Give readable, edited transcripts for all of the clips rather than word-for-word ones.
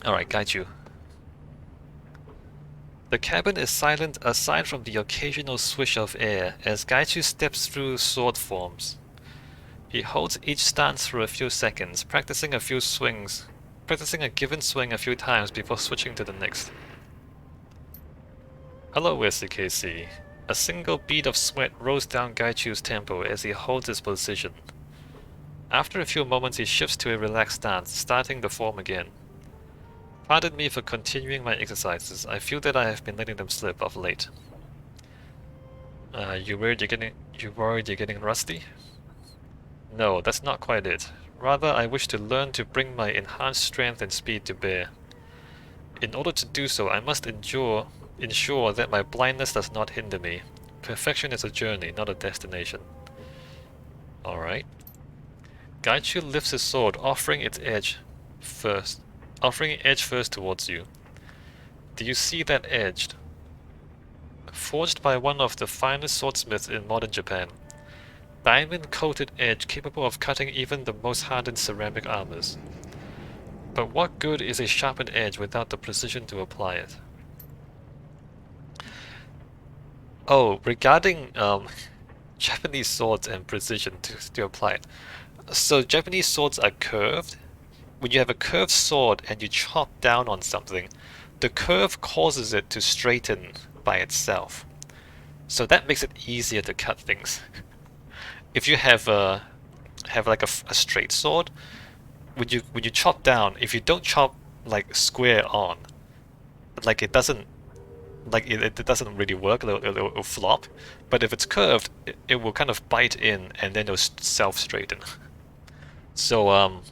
Alright, Gaichu. The cabin is silent aside from the occasional swish of air as Gaichu steps through sword forms. He holds each stance for a few seconds, practicing a given swing a few times before switching to the next. Hello, SCKC. A single bead of sweat rolls down Gaichu's temple as he holds his position. After a few moments, he shifts to a relaxed stance, starting the form again. Pardon me for continuing my exercises. I feel that I have been letting them slip of late. You worried you're getting rusty? No, that's not quite it. Rather, I wish to learn to bring my enhanced strength and speed to bear. In order to do so, I must ensure that my blindness does not hinder me. Perfection is a journey, not a destination. Alright. Gaichu lifts his sword, offering edge first towards you. Do you see that edge? Forged by one of the finest swordsmiths in modern Japan. Diamond-coated edge capable of cutting even the most hardened ceramic armors. But what good is a sharpened edge without the precision to apply it? Oh, regarding Japanese swords and precision to apply it. So Japanese swords are curved. When you have a curved sword and you chop down on something, the curve causes it to straighten by itself. So that makes it easier to cut things. If you have like a straight sword, when you chop down, if you don't chop like square on, like it doesn't really work. It'll flop. But if it's curved, it will kind of bite in and then it'll self straighten. So I'm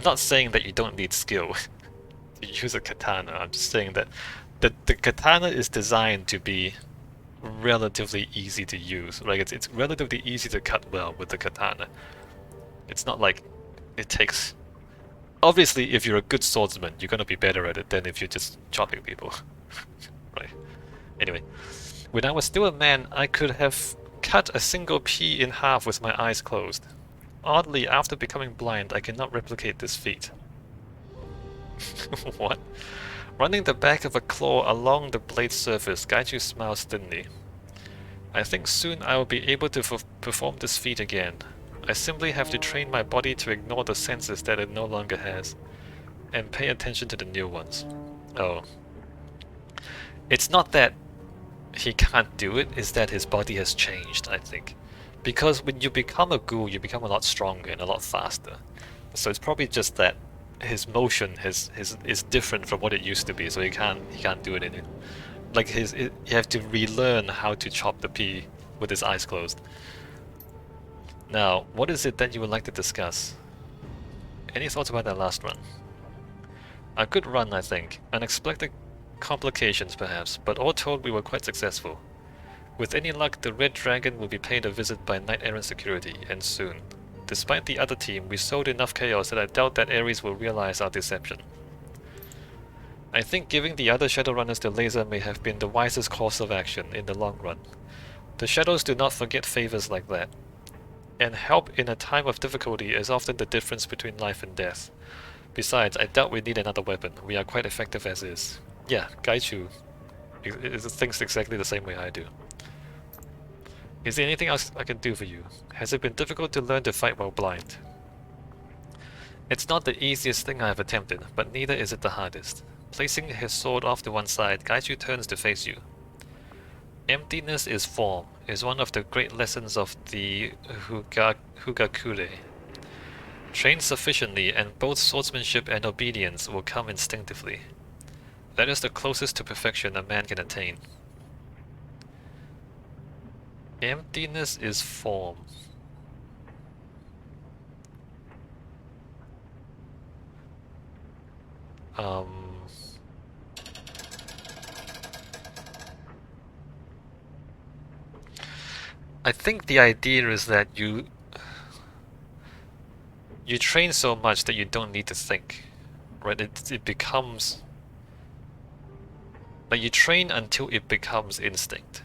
not saying that you don't need skill to use a katana. I'm just saying that the katana is designed to be relatively easy to use. Like it's relatively easy to cut well with the katana. It's not like it takes. Obviously, if you're a good swordsman, you're gonna be better at it than if you're just chopping people. Right. Anyway, when I was still a man, I could have cut a single pea in half with my eyes closed. Oddly, after becoming blind, I cannot replicate this feat. What? Running the back of a claw along the blade's surface, Gaichu smiles thinly. I think soon I will be able to perform this feat again. I simply have to train my body to ignore the senses that it no longer has, and pay attention to the new ones. Oh. It's not that he can't do it, it's that his body has changed, I think. Because when you become a ghoul, you become a lot stronger and a lot faster. So it's probably just that his motion is different from what it used to be, so he can't do it in it. Like you have to relearn how to chop the pea with his eyes closed. Now, what is it that you would like to discuss? Any thoughts about that last run? A good run, I think. Unexpected complications, perhaps, but all told we were quite successful. With any luck, the Red Dragon will be paid a visit by Knight Errant Security, and soon. Despite the other team, we sowed enough chaos that I doubt that Ares will realize our deception. I think giving the other Shadowrunners the laser may have been the wisest course of action in the long run. The Shadows do not forget favors like that. And help in a time of difficulty is often the difference between life and death. Besides, I doubt we need another weapon. We are quite effective as is. Yeah, Gaichu thinks exactly the same way I do. Is there anything else I can do for you? Has it been difficult to learn to fight while blind? It's not the easiest thing I have attempted, but neither is it the hardest. Placing his sword off to one side, Gaichu turns to face you. Emptiness is form, is one of the great lessons of the Hugakure. Train sufficiently and both swordsmanship and obedience will come instinctively. That is the closest to perfection a man can attain. Emptiness is form. I think the idea is that you train so much that you don't need to think, right? It becomes like you train until it becomes instinct,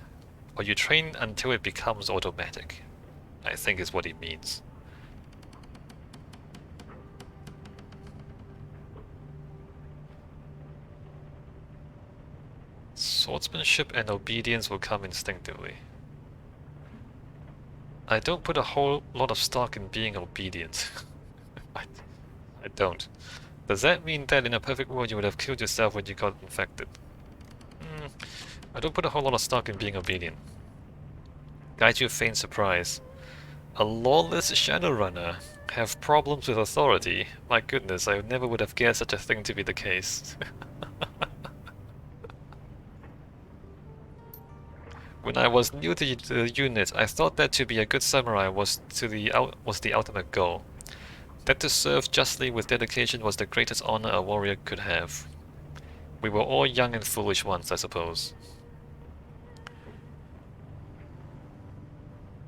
or you train until it becomes automatic, I think is what it means. Swordsmanship and obedience will come instinctively. I don't put a whole lot of stock in being obedient. I, I don't. Does that mean that in a perfect world you would have killed yourself when you got infected? I don't put a whole lot of stock in being obedient. Gaichu feigns surprise. A lawless Shadowrunner have problems with authority? My goodness, I never would have guessed such a thing to be the case. When I was new to the unit, I thought that to be a good samurai was the ultimate goal. That to serve justly with dedication was the greatest honor a warrior could have. We were all young and foolish once, I suppose.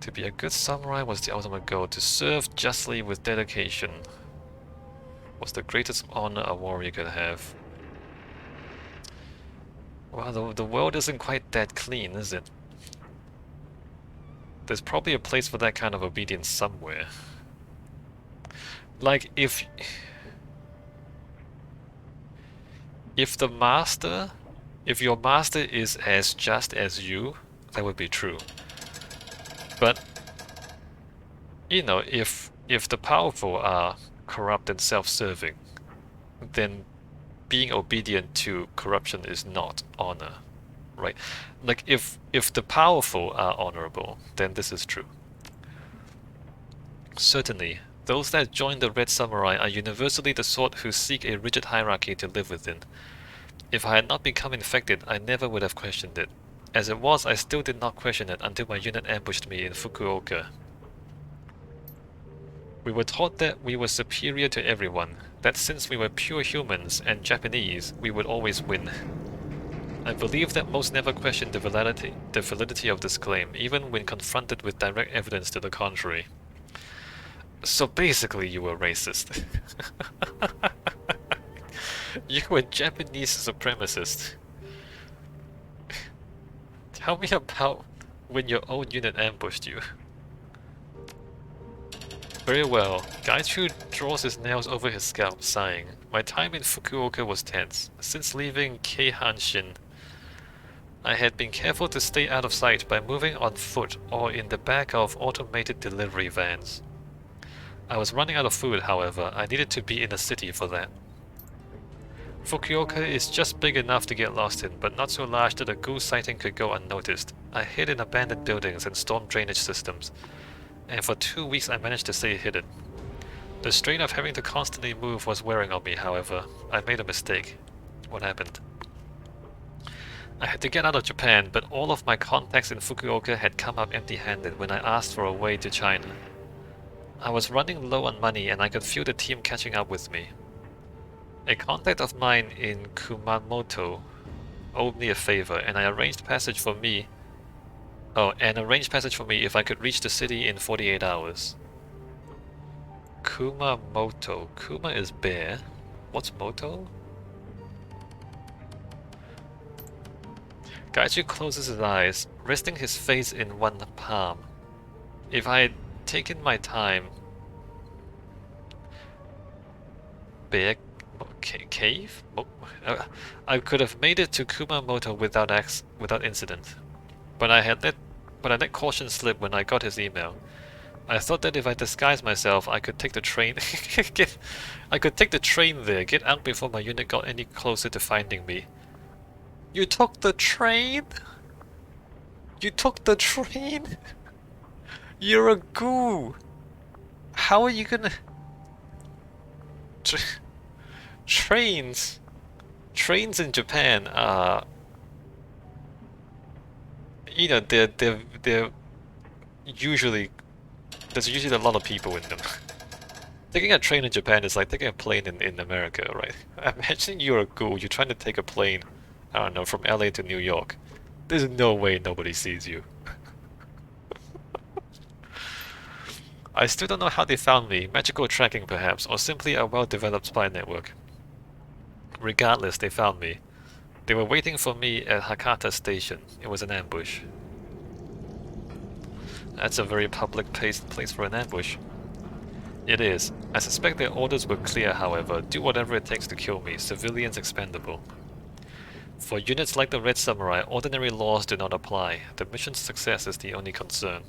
To be a good samurai was the ultimate goal. To serve justly with dedication was the greatest honor a warrior could have. Well, the world isn't quite that clean, is it? There's probably a place for that kind of obedience somewhere. Like, if your master is as just as you, that would be true. But, you know, if the powerful are corrupt and self-serving, then being obedient to corruption is not honor, right? Like, if the powerful are honorable, then this is true. Certainly, those that join the Red Samurai are universally the sort who seek a rigid hierarchy to live within. If I had not become infected, I never would have questioned it. As it was, I still did not question it until my unit ambushed me in Fukuoka. We were taught that we were superior to everyone, that since we were pure humans and Japanese, we would always win. I believe that most never questioned the validity of this claim, even when confronted with direct evidence to the contrary. So basically you were racist. You were Japanese supremacist. Tell me about when your own unit ambushed you. Very well. Gaichu draws his nails over his scalp, sighing. My time in Fukuoka was tense. Since leaving Keihanshin, I had been careful to stay out of sight by moving on foot or in the back of automated delivery vans. I was running out of food, however. I needed to be in a city for that. Fukuoka is just big enough to get lost in, but not so large that a ghoul sighting could go unnoticed. I hid in abandoned buildings and storm drainage systems, and for 2 weeks I managed to stay hidden. The strain of having to constantly move was wearing on me, however. I made a mistake. What happened? I had to get out of Japan, but all of my contacts in Fukuoka had come up empty-handed when I asked for a way to China. I was running low on money and I could feel the team catching up with me. A contact of mine in Kumamoto owed me a favor, and arranged passage for me if I could reach the city in 48 hours. Kumamoto. Kuma is bear. What's moto? Gaichu closes his eyes, resting his face in one palm. If I had taken my time... Bear... cave? I could have made it to Kumamoto without incident. But I let caution slip when I got his email. I thought that if I disguised myself, I could take the train... I could take the train there, get out before my unit got any closer to finding me. You took the train? You took the train? You're a ghoul! How are you gonna... Trains in Japan are... You know, they're usually... There's usually a lot of people in them. Taking a train in Japan is like taking a plane in America, right? Imagine you're a ghoul, you're trying to take a plane, I don't know, from LA to New York. There's no way nobody sees you. I still don't know how they found me, magical tracking perhaps, or simply a well-developed spy network. Regardless, they found me. They were waiting for me at Hakata Station. It was an ambush. That's a very public place for an ambush. It is. I suspect their orders were clear, however. Do whatever it takes to kill me. Civilians expendable. For units like the Red Samurai, ordinary laws do not apply. The mission's success is the only concern.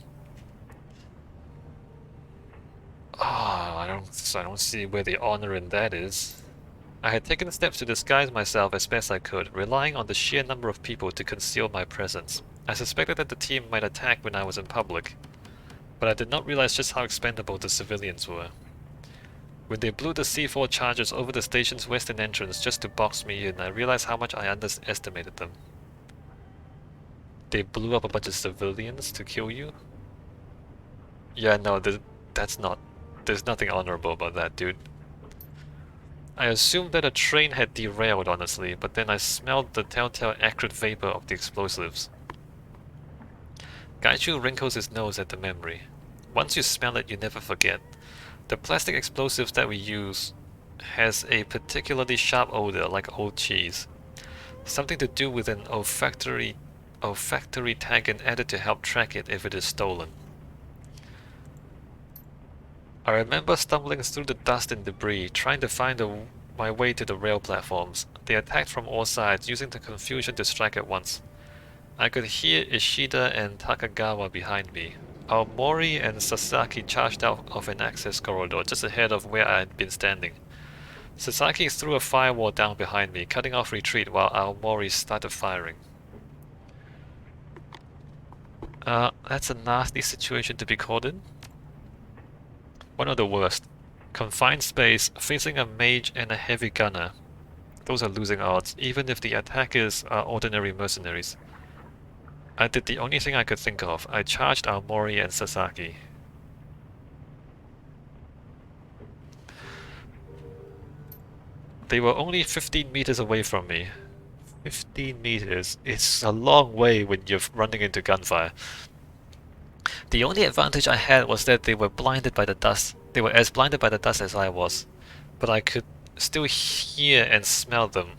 Ah, I don't see where the honor in that is. I had taken steps to disguise myself as best I could, relying on the sheer number of people to conceal my presence. I suspected that the team might attack when I was in public, but I did not realize just how expendable the civilians were. When they blew the C4 charges over the station's western entrance just to box me in, I realized how much I underestimated them. They blew up a bunch of civilians to kill you? Yeah, no, that's not... There's nothing honorable about that, dude. I assumed that a train had derailed, honestly, but then I smelled the telltale acrid vapor of the explosives. Gaichu wrinkles his nose at the memory. Once you smell it, you never forget. The plastic explosives that we use has a particularly sharp odor, like old cheese. Something to do with an olfactory tag added to help track it if it is stolen. I remember stumbling through the dust and debris, trying to find my way to the rail platforms. They attacked from all sides, using the confusion to strike at once. I could hear Ishida and Takagawa behind me. Aomori and Sasaki charged out of an access corridor just ahead of where I had been standing. Sasaki threw a firewall down behind me, cutting off retreat while Aomori started firing. That's a nasty situation to be caught in. One of the worst. Confined space, facing a mage and a heavy gunner. Those are losing odds, even if the attackers are ordinary mercenaries. I did the only thing I could think of. I charged Aomori and Sasaki. They were only 15 meters away from me. 15 meters. It's a long way when you're running into gunfire. The only advantage I had was that they were blinded by the dust. They were as blinded by the dust as I was, but I could still hear and smell them.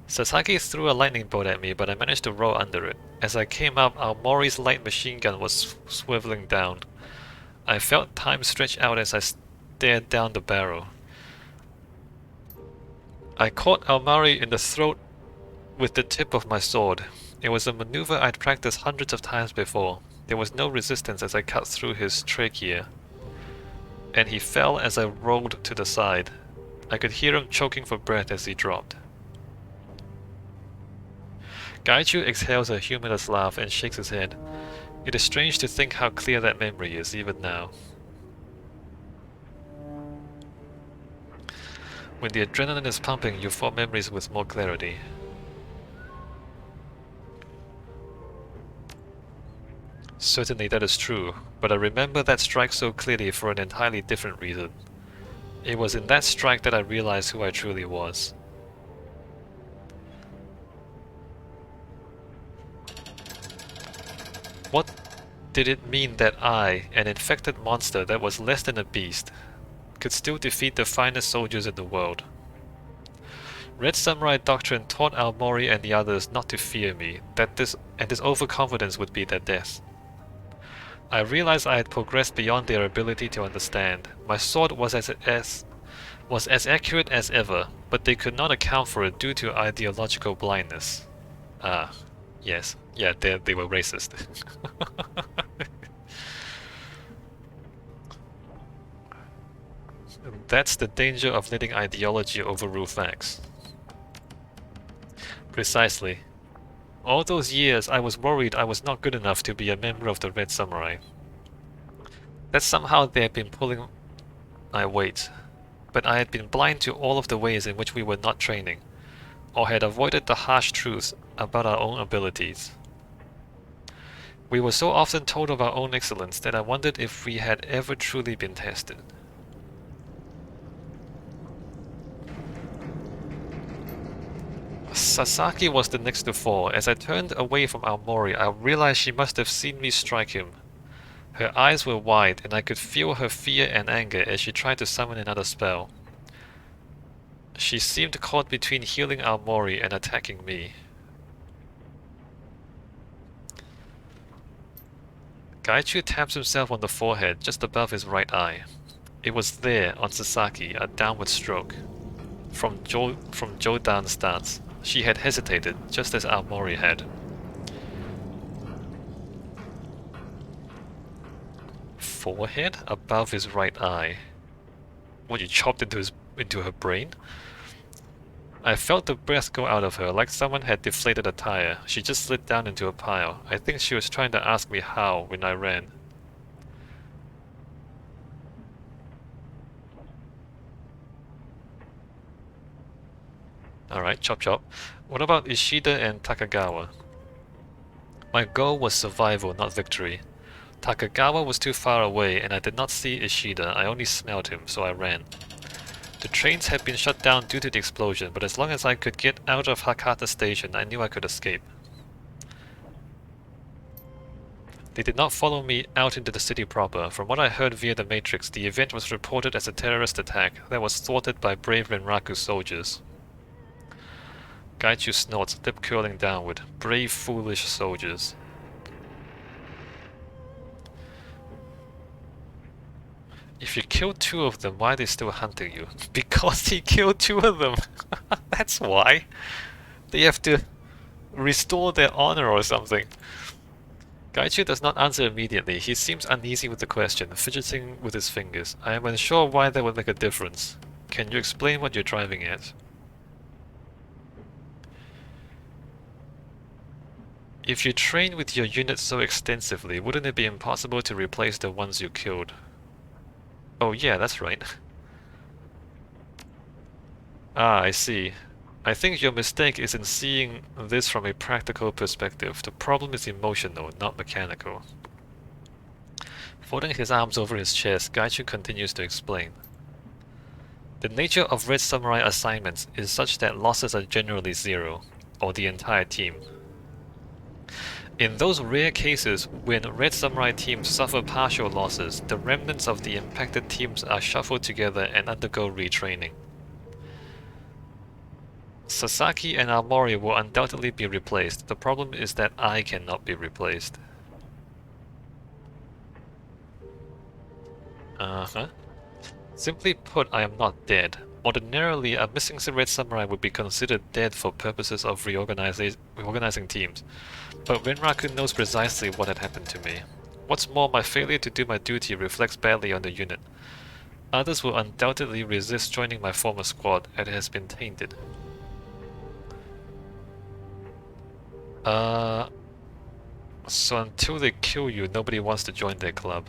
Sasaki threw a lightning bolt at me, but I managed to roll under it. As I came up, Aomori's light machine gun was swiveling down. I felt time stretch out as I stared down the barrel. I caught Aomori in the throat with the tip of my sword. It was a maneuver I'd practiced hundreds of times before. There was no resistance as I cut through his trachea, and he fell as I rolled to the side. I could hear him choking for breath as he dropped. Gaichu exhales a humorless laugh and shakes his head. It is strange to think how clear that memory is, even now. When the adrenaline is pumping, you form memories with more clarity. Certainly that is true, but I remember that strike so clearly for an entirely different reason. It was in that strike that I realized who I truly was. What did it mean that I, an infected monster that was less than a beast, could still defeat the finest soldiers in the world? Red Samurai Doctrine taught Aomori and the others not to fear me, that this overconfidence would be their death. I realized I had progressed beyond their ability to understand. My sword was as accurate as ever, but they could not account for it due to ideological blindness. Ah, yes. Yeah, they were racist. That's the danger of letting ideology overrule facts. Precisely. All those years I was worried I was not good enough to be a member of the Red Samurai. That somehow they had been pulling my weight, but I had been blind to all of the ways in which we were not training, or had avoided the harsh truths about our own abilities. We were so often told of our own excellence that I wondered if we had ever truly been tested. Sasaki was the next to fall. As I turned away from Aomori, I realized she must have seen me strike him. Her eyes were wide, and I could feel her fear and anger as she tried to summon another spell. She seemed caught between healing Aomori and attacking me. Gaichu taps himself on the forehead, just above his right eye. It was there, on Sasaki, a downward stroke. From Jodan's stance. She had hesitated, just as Aomori had. Forehead above his right eye. What, you chopped into her brain? I felt the breath go out of her, like someone had deflated a tire. She just slid down into a pile. I think she was trying to ask me how when I ran. Alright, chop chop. What about Ishida and Takagawa? My goal was survival, not victory. Takagawa was too far away, and I did not see Ishida. I only smelled him, so I ran. The trains had been shut down due to the explosion, but as long as I could get out of Hakata Station, I knew I could escape. They did not follow me out into the city proper. From what I heard via the Matrix, the event was reported as a terrorist attack that was thwarted by brave Renraku soldiers. Gaichu snorts, lip curling downward. Brave, foolish soldiers. If you killed 2 of them, why are they still hunting you? Because he killed 2 of them! That's why! They have to restore their honor or something. Gaichu does not answer immediately. He seems uneasy with the question, fidgeting with his fingers. I am unsure why that would make a difference. Can you explain what you're driving at? If you train with your unit so extensively, wouldn't it be impossible to replace the ones you killed? Oh yeah, that's right. Ah, I see. I think your mistake is in seeing this from a practical perspective. The problem is emotional, not mechanical. Folding his arms over his chest, Gaichu continues to explain. The nature of Red Samurai assignments is such that losses are generally 0, or the entire team. In those rare cases when Red Samurai teams suffer partial losses, the remnants of the impacted teams are shuffled together and undergo retraining. Sasaki and Aomori will undoubtedly be replaced. The problem is that I cannot be replaced. Simply put, I am not dead. Ordinarily, a missing Red Samurai would be considered dead for purposes of reorganizing teams. But Renraku knows precisely what had happened to me. What's more, my failure to do my duty reflects badly on the unit. Others will undoubtedly resist joining my former squad, as it has been tainted. So until they kill you, nobody wants to join their club.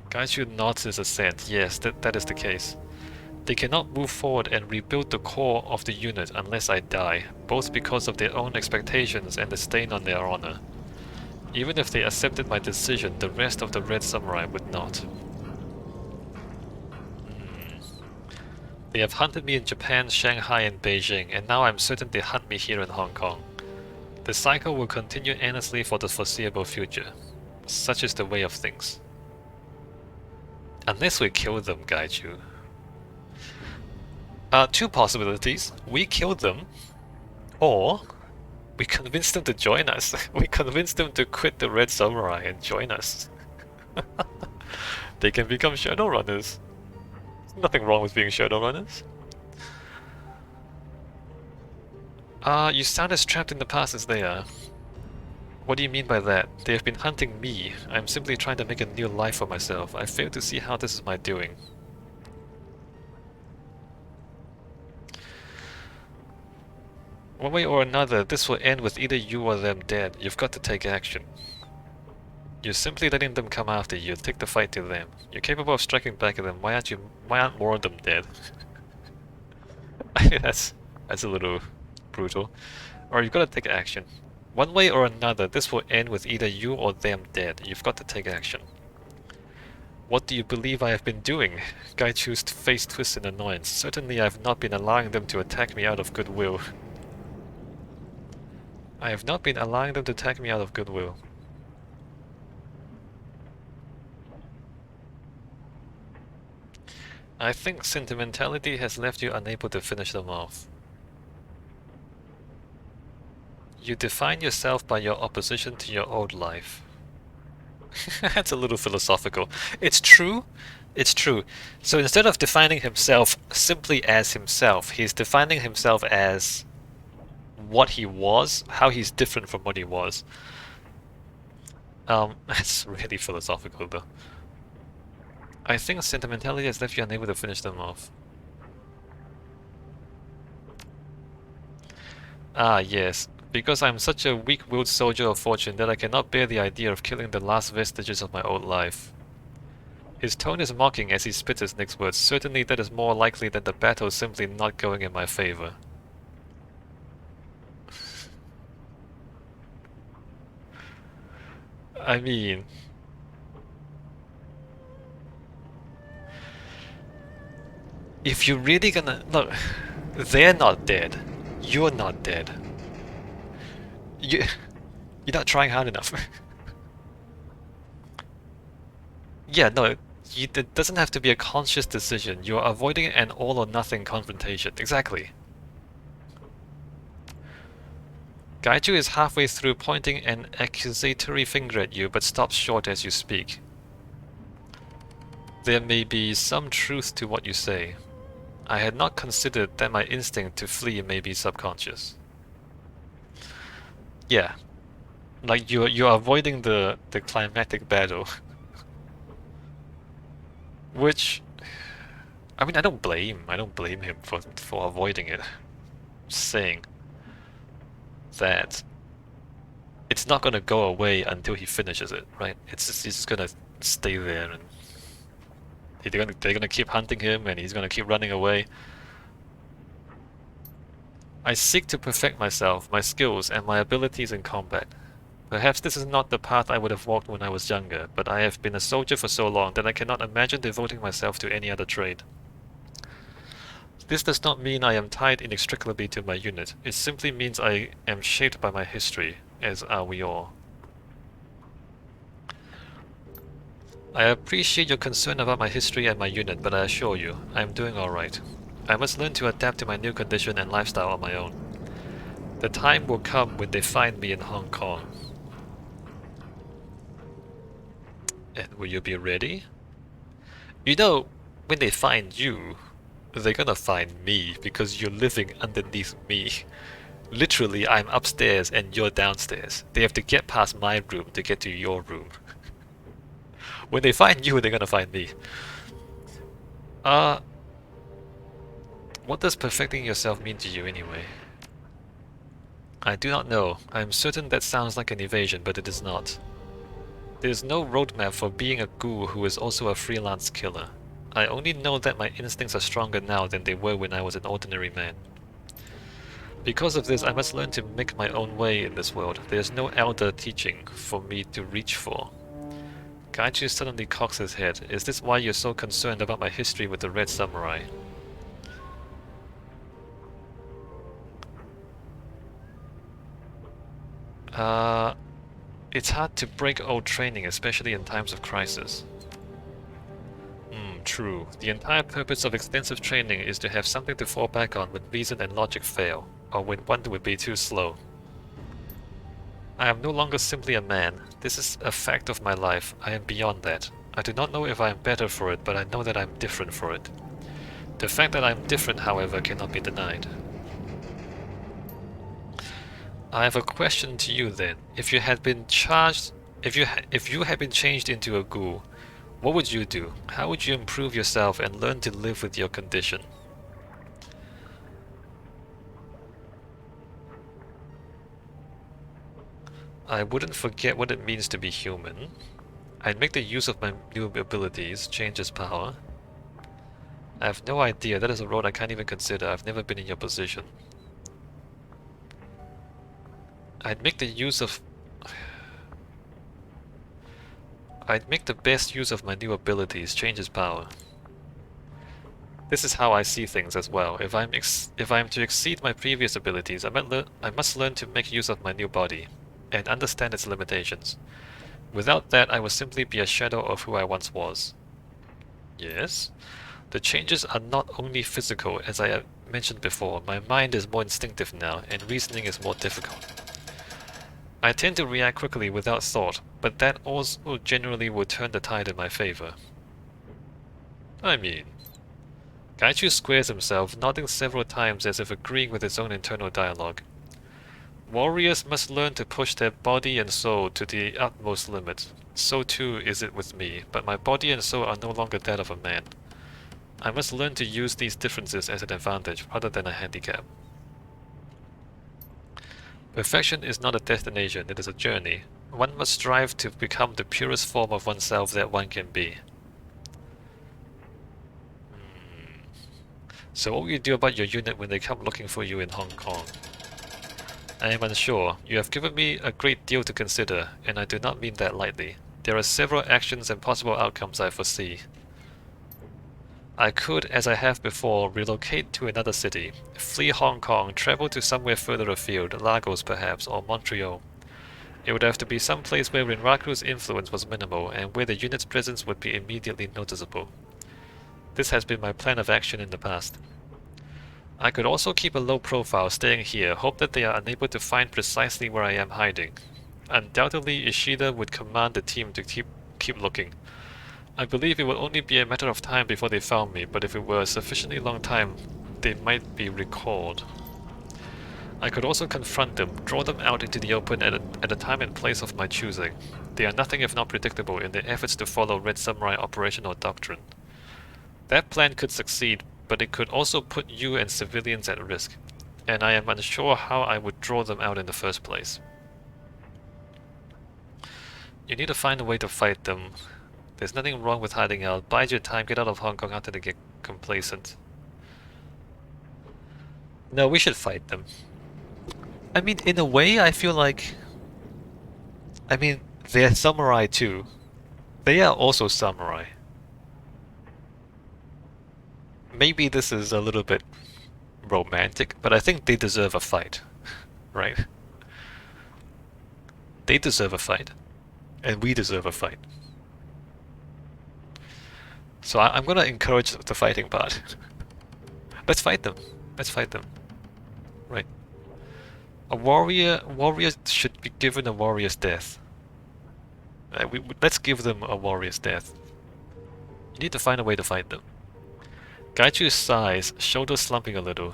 Gaichu nods his assent. Yes, that is the case. They cannot move forward and rebuild the core of the unit unless I die, both because of their own expectations and the stain on their honor. Even if they accepted my decision, the rest of the Red Samurai would not. They have hunted me in Japan, Shanghai and Beijing, and now I'm certain they hunt me here in Hong Kong. The cycle will continue endlessly for the foreseeable future. Such is the way of things. Unless we kill them, Gaichu. 2 possibilities. We kill them, or we convince them to join us. We convince them to quit the Red Samurai and join us. They can become Shadowrunners. There's nothing wrong with being Shadowrunners. You sound as trapped in the past as they are. What do you mean by that? They have been hunting me. I'm simply trying to make a new life for myself. I fail to see how this is my doing. One way or another, this will end with either you or them dead. You've got to take action. You're simply letting them come after you. Take the fight to them. You're capable of striking back at them. Why aren't more of them dead? that's a little brutal. Or you've got to take action. One way or another, this will end with either you or them dead. You've got to take action. What do you believe I have been doing? Gaichu's face twists in annoyance. Certainly I have not been allowing them to attack me out of goodwill. I have not been allowing them to attack me out of goodwill. I think sentimentality has left you unable to finish them off. You define yourself by your opposition to your old life. That's a little philosophical. It's true. It's true. So instead of defining himself simply as himself, he's defining himself as what he was, how he's different from what he was. It's really philosophical though. I think sentimentality has left you unable to finish them off. Ah, yes. Because I'm such a weak-willed soldier of fortune that I cannot bear the idea of killing the last vestiges of my old life. His tone is mocking as he spits his next words. Certainly that is more likely than the battle simply not going in my favor. I mean... if you're really gonna... Look, they're not dead. You're not dead. You're not trying hard enough. Yeah, no, it doesn't have to be a conscious decision. You're avoiding an all or nothing confrontation. Exactly. Gaichu is halfway through pointing an accusatory finger at you, but stops short as you speak. There may be some truth to what you say. I had not considered that my instinct to flee may be subconscious. Yeah. Like you're avoiding the climactic battle. Which, I mean, I don't blame him for avoiding it. Just saying that it's not gonna go away until he finishes it, right? He's just gonna stay there, and they're gonna keep hunting him, and he's gonna keep running away. I seek to perfect myself, my skills, and my abilities in combat. Perhaps this is not the path I would have walked when I was younger, but I have been a soldier for so long that I cannot imagine devoting myself to any other trade. This does not mean I am tied inextricably to my unit. It simply means I am shaped by my history, as are we all. I appreciate your concern about my history and my unit, but I assure you, I am doing alright. I must learn to adapt to my new condition and lifestyle on my own. The time will come when they find me in Hong Kong. And will you be ready? You know, when they find you, they're gonna find me because you're living underneath me. Literally, I'm upstairs and you're downstairs. They have to get past my room to get to your room. When they find you, they're gonna find me. What does perfecting yourself mean to you anyway? I do not know. I am certain that sounds like an evasion, but it is not. There is no roadmap for being a ghoul who is also a freelance killer. I only know that my instincts are stronger now than they were when I was an ordinary man. Because of this, I must learn to make my own way in this world. There is no elder teaching for me to reach for. Gaichu suddenly cocks his head. Is this why you're so concerned about my history with the Red Samurai? It's hard to break old training, especially in times of crisis. True. The entire purpose of extensive training is to have something to fall back on when reason and logic fail, or when one would be too slow. I am no longer simply a man. This is a fact of my life. I am beyond that. I do not know if I am better for it, but I know that I am different for it. The fact that I am different, however, cannot be denied. I have a question to you then. If you had been charged, if you had been changed into a ghoul, what would you do? How would you improve yourself and learn to live with your condition? I wouldn't forget what it means to be human. I'd make the use of my new abilities, change his power. I have no idea. That is a road I can't even consider. I've never been in your position. I'd make the best use of my new abilities, change his power. This is how I see things as well. If I'm to exceed my previous abilities, I must learn to make use of my new body and understand its limitations. Without that, I will simply be a shadow of who I once was. Yes? The changes are not only physical, as I mentioned before. My mind is more instinctive now, and reasoning is more difficult. I tend to react quickly without thought, but that also generally will turn the tide in my favor. I mean... Gaichu squares himself, nodding several times as if agreeing with his own internal dialogue. Warriors must learn to push their body and soul to the utmost limit. So too is it with me, but my body and soul are no longer that of a man. I must learn to use these differences as an advantage rather than a handicap. Perfection is not a destination, it is a journey. One must strive to become the purest form of oneself that one can be. So what will you do about your unit when they come looking for you in Hong Kong? I am unsure. You have given me a great deal to consider, and I do not mean that lightly. There are several actions and possible outcomes I foresee. I could, as I have before, relocate to another city, flee Hong Kong, travel to somewhere further afield, Lagos perhaps, or Montreal. It would have to be some place where Rinraku's influence was minimal, and where the unit's presence would be immediately noticeable. This has been my plan of action in the past. I could also keep a low profile staying here, hope that they are unable to find precisely where I am hiding. Undoubtedly, Ishida would command the team to keep looking. I believe it will only be a matter of time before they found me, but if it were a sufficiently long time, they might be recalled. I could also confront them, draw them out into the open at a time and place of my choosing. They are nothing if not predictable in their efforts to follow Red Samurai operational doctrine. That plan could succeed, but it could also put you and civilians at risk, and I am unsure how I would draw them out in the first place. You need to find a way to fight them. There's nothing wrong with hiding out. Bide your time, get out of Hong Kong after they get complacent. No, we should fight them. I mean, in a way, I feel like... I mean, they're samurai too. They are also samurai. Maybe this is a little bit romantic, but I think they deserve a fight, right? They deserve a fight, and we deserve a fight. So I'm gonna encourage the fighting part. Let's fight them. Let's fight them. Right. A warrior should be given a warrior's death. Let's give them a warrior's death. You need to find a way to fight them. Gaichu sighs, shoulders slumping a little.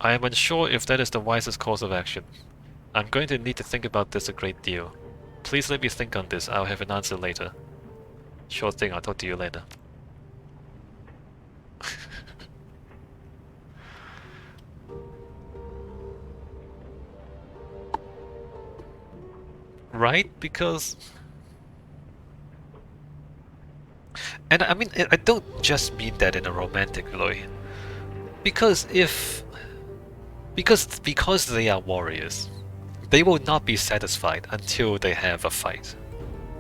I am unsure if that is the wisest course of action. I'm going to need to think about this a great deal. Please let me think on this, I'll have an answer later. Sure thing, I'll talk to you later. Right? Because... And I mean, I don't just mean that in a romantic way. Because because they are warriors, they will not be satisfied until they have a fight.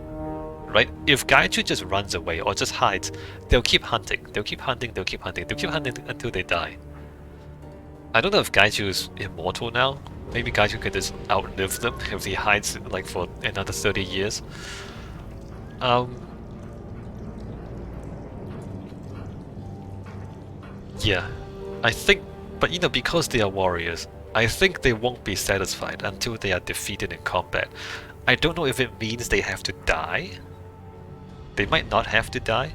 Right? If Gaichu just runs away or just hides, they'll keep hunting. They'll keep hunting, they'll keep hunting, they'll keep hunting until they die. I don't know if Gaichu is immortal now. Maybe Gaichu can just outlive them if he hides like for another 30 years. Yeah, I think, but you know, because they are warriors, I think they won't be satisfied until they are defeated in combat. I don't know if it means they have to die. They might not have to die,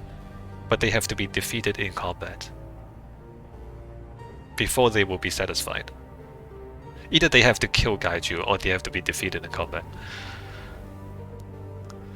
but they have to be defeated in combat before they will be satisfied. Either they have to kill Gaichu or they have to be defeated in combat.